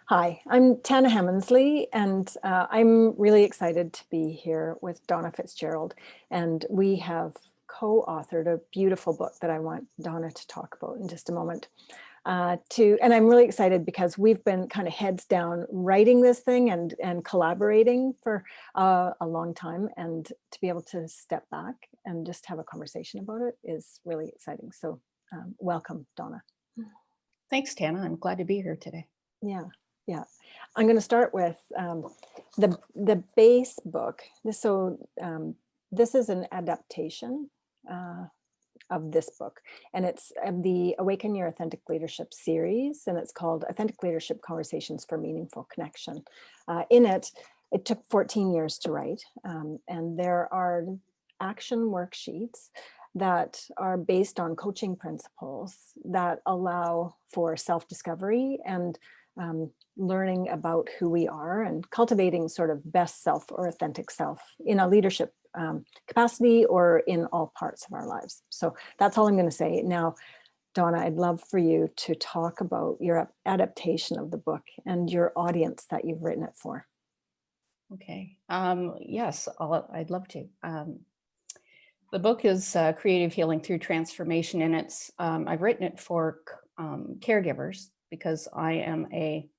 Hi, I'm Tana Heminsley, and I'm really excited to be here with Donna Fitzgerald. And we have co-authored a beautiful book that I want Donna to talk about in just a moment. And I'm really excited because we've been kind of heads down writing this thing and collaborating for a long time. And to be able to step back and just have a conversation about it is really exciting. So welcome, Donna. Thanks, Tana. I'm glad to be here today. Yeah. Yeah, I'm going to start with the base book. This is an adaptation of this book, and it's the Awaken Your Authentic Leadership series, and it's called Authentic Leadership Conversations for Meaningful Connection. In it took 14 years to write, and there are action worksheets that are based on coaching principles that allow for self-discovery and learning about who we are and cultivating sort of best self or authentic self in a leadership capacity or in all parts of our lives. So that's all I'm going to say. Now, Donna, I'd love for you to talk about your adaptation of the book and your audience that you've written it for. Okay. Yes, I'd love to. The book is Creative Healing Through Transformation, and it's I've written it for caregivers because I am a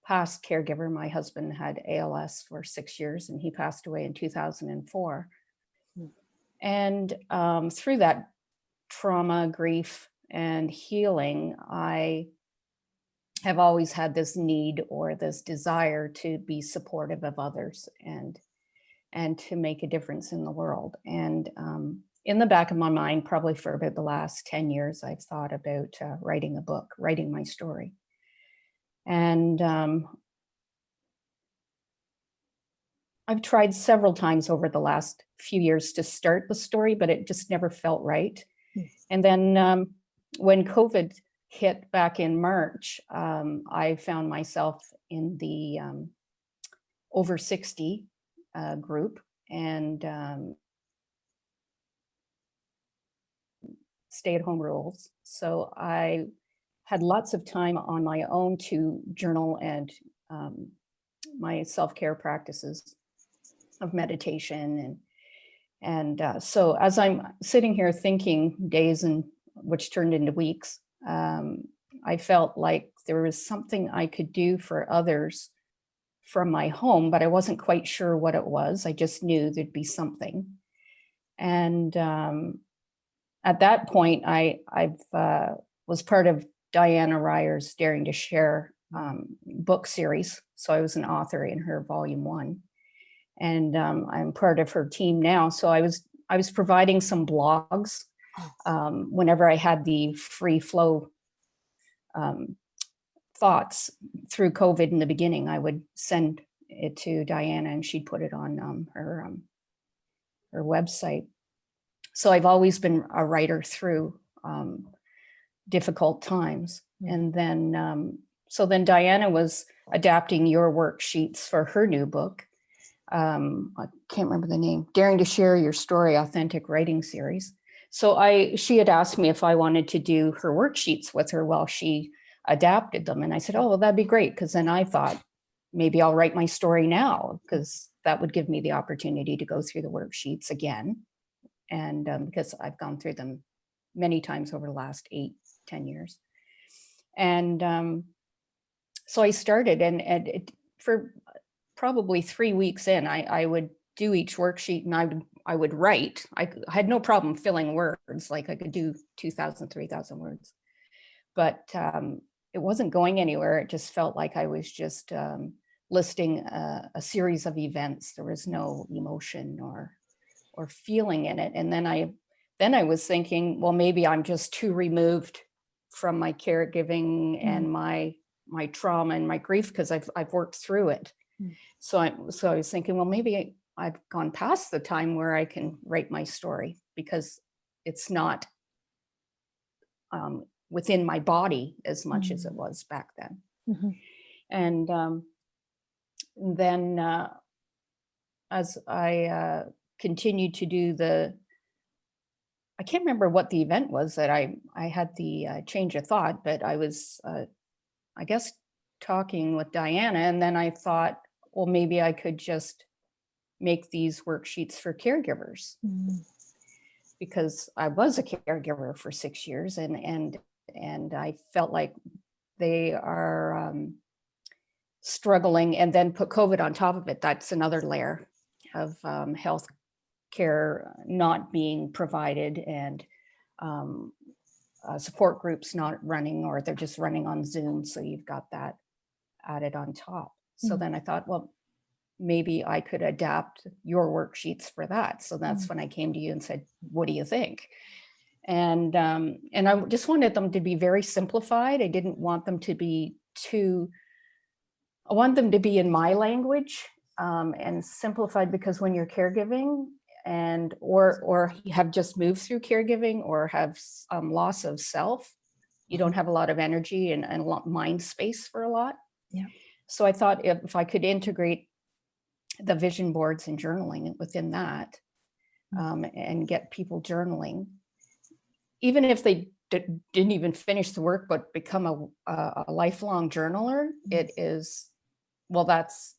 past caregiver. My husband had ALS for 6 years, and he passed away in 2004. And through that trauma, grief, and healing, I have always had this need or this desire to be supportive of others and to make a difference in the world. And in the back of my mind, probably for about the last 10 years, I've thought about writing a book, writing my story. And I've tried several times over the last few years to start the story, but it just never felt right. And then when COVID hit back in March, I found myself in the over 60 group and stay-at-home rules. So I had lots of time on my own to journal and my self-care practices of meditation. And so as I'm sitting here thinking days and which turned into weeks, I felt like there was something I could do for others from my home, but I wasn't quite sure what it was. I just knew there'd be something. And at that point, I was part of Diana Ryer's Daring to Share book series. So I was an author in her volume 1. And I'm part of her team now. So I was providing some blogs whenever I had the free flow thoughts through COVID in the beginning. I would send it to Diana, and she'd put it on her website. So I've always been a writer through difficult times. And then so then Diana was adapting your worksheets for her new book. I can't remember the name, Daring to Share Your Story, Authentic Writing Series. So she had asked me if I wanted to do her worksheets with her while she adapted them. And I said, oh, well, that'd be great. Because then I thought maybe I'll write my story now, because that would give me the opportunity to go through the worksheets again. And because I've gone through them many times over the last 8-10 years. And so I started, and for probably 3 weeks in, I would do each worksheet, and I would write. I had no problem filling words, like I could do 2,000, 3,000 words, but it wasn't going anywhere. It just felt like I was just listing a series of events. There was no emotion or feeling in it. And then I was thinking, well, maybe I'm just too removed from my caregiving and my trauma and my grief, because I've worked through it. So I was thinking, well, maybe I've gone past the time where I can write my story, because it's not within my body as much as it was back then. And then as I continued to do I can't remember what the event was that I had the change of thought, but I was, I guess, talking with Diana, and then I thought, well, maybe I could just make these worksheets for caregivers, because I was a caregiver for 6 years, and I felt like they are struggling, and then put COVID on top of it. That's another layer of health care not being provided, and support groups not running, or they're just running on Zoom. So you've got that added on top. So then I thought, well, maybe I could adapt your worksheets for that. So that's when I came to you and said, what do you think? And I just wanted them to be very simplified. I didn't want them to be I want them to be in my language, and simplified, because when you're caregiving and or you have just moved through caregiving, or have loss of self, you don't have a lot of energy and a lot mind space for a lot. Yeah. So I thought if I could integrate the vision boards and journaling within that, and get people journaling, even if they didn't even finish the work but become a lifelong journaler, it is, well, that's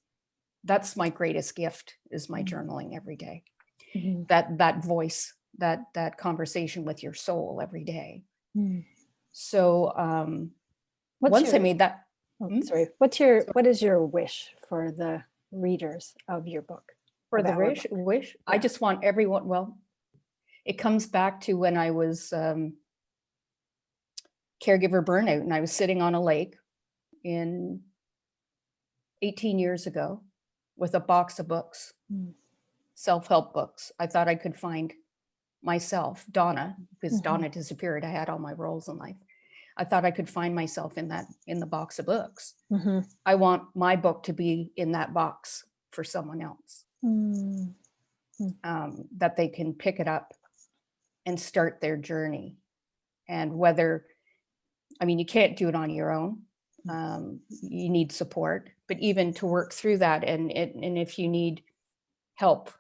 my greatest gift, is my journaling every day. That voice, that conversation with your soul every day. So once I made that, sorry, what is your wish for the readers of your book? for the wish, I just want everyone, well, it comes back to when I was caregiver burnout, and I was sitting on a lake in 18 years ago with a box of books, self-help books. I thought I could find myself, Donna, because Donna disappeared. I had all my roles in life. I thought I could find myself in the box of books. I want my book to be in that box for someone else, that they can pick it up and start their journey. And whether, I mean, you can't do it on your own. You need support, but even to work through that, and if you need help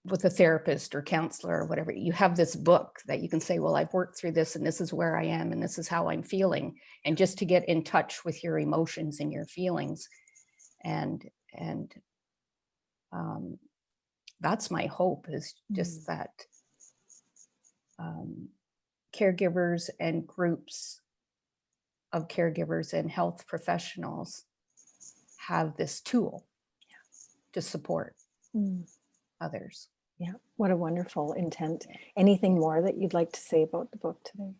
with a therapist or counselor or whatever, you have this book that you can say, well, I've worked through this, and this is where I am, and this is how I'm feeling. And just to get in touch with your emotions and your feelings. And that's my hope, is just that caregivers and groups of caregivers and health professionals have this tool to support others. Yeah, what a wonderful intent. Anything more that you'd like to say about the book today?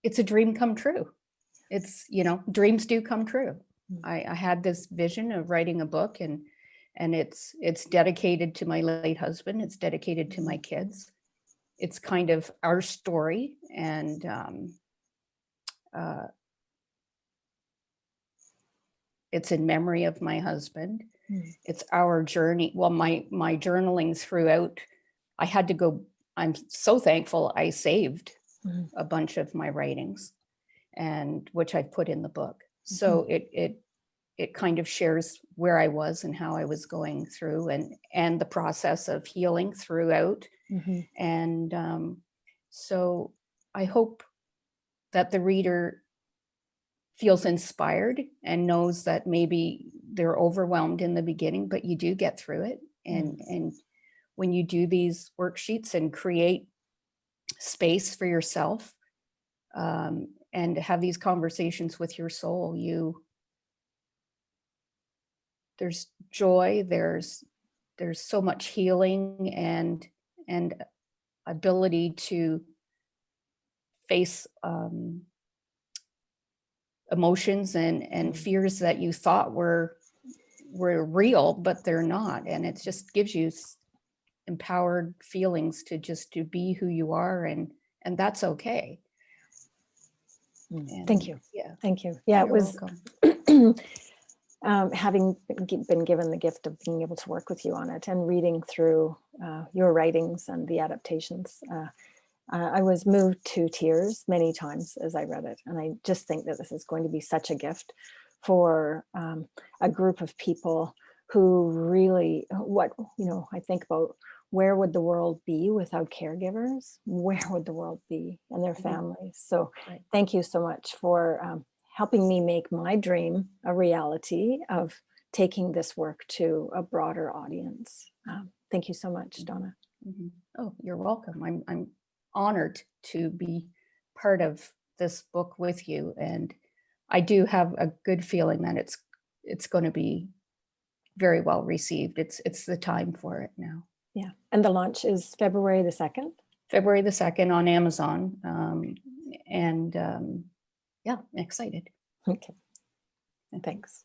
It's a dream come true. It's, dreams do come true. I had this vision of writing a book, and it's dedicated to my late husband. It's dedicated to my kids. It's kind of our story, and it's in memory of my husband. It's our journey. Well, my journalings throughout, I had to go, I'm so thankful I saved a bunch of my writings, and which I put in the book. So it kind of shares where I was and how I was going through, and the process of healing throughout. And so I hope that the reader feels inspired and knows that maybe they're overwhelmed in the beginning, but you do get through it. And when you do these worksheets and create space for yourself, and have these conversations with your soul, there's joy, there's so much healing and ability to face emotions and fears that you thought were real, but they're not. And it just gives you empowered feelings to be who you are, and that's okay. Thank you. Yeah. Thank you. Yeah, You're it was having been given the gift of being able to work with you on it and reading through your writings and the adaptations. I was moved to tears many times as I read it. And I just think that this is going to be such a gift for a group of people who really, I think about where would the world be without caregivers? Where would the world be and their families? So Right. thank you so much for helping me make my dream a reality of taking this work to a broader audience. Thank you so much, Donna. Mhm. Oh, you're welcome. I'm honored to be part of this book with you, and I do have a good feeling that it's going to be very well received. It's the time for it now. Yeah. And the launch is February the 2nd. February the 2nd on Amazon, and yeah, I'm excited. Okay. Thanks.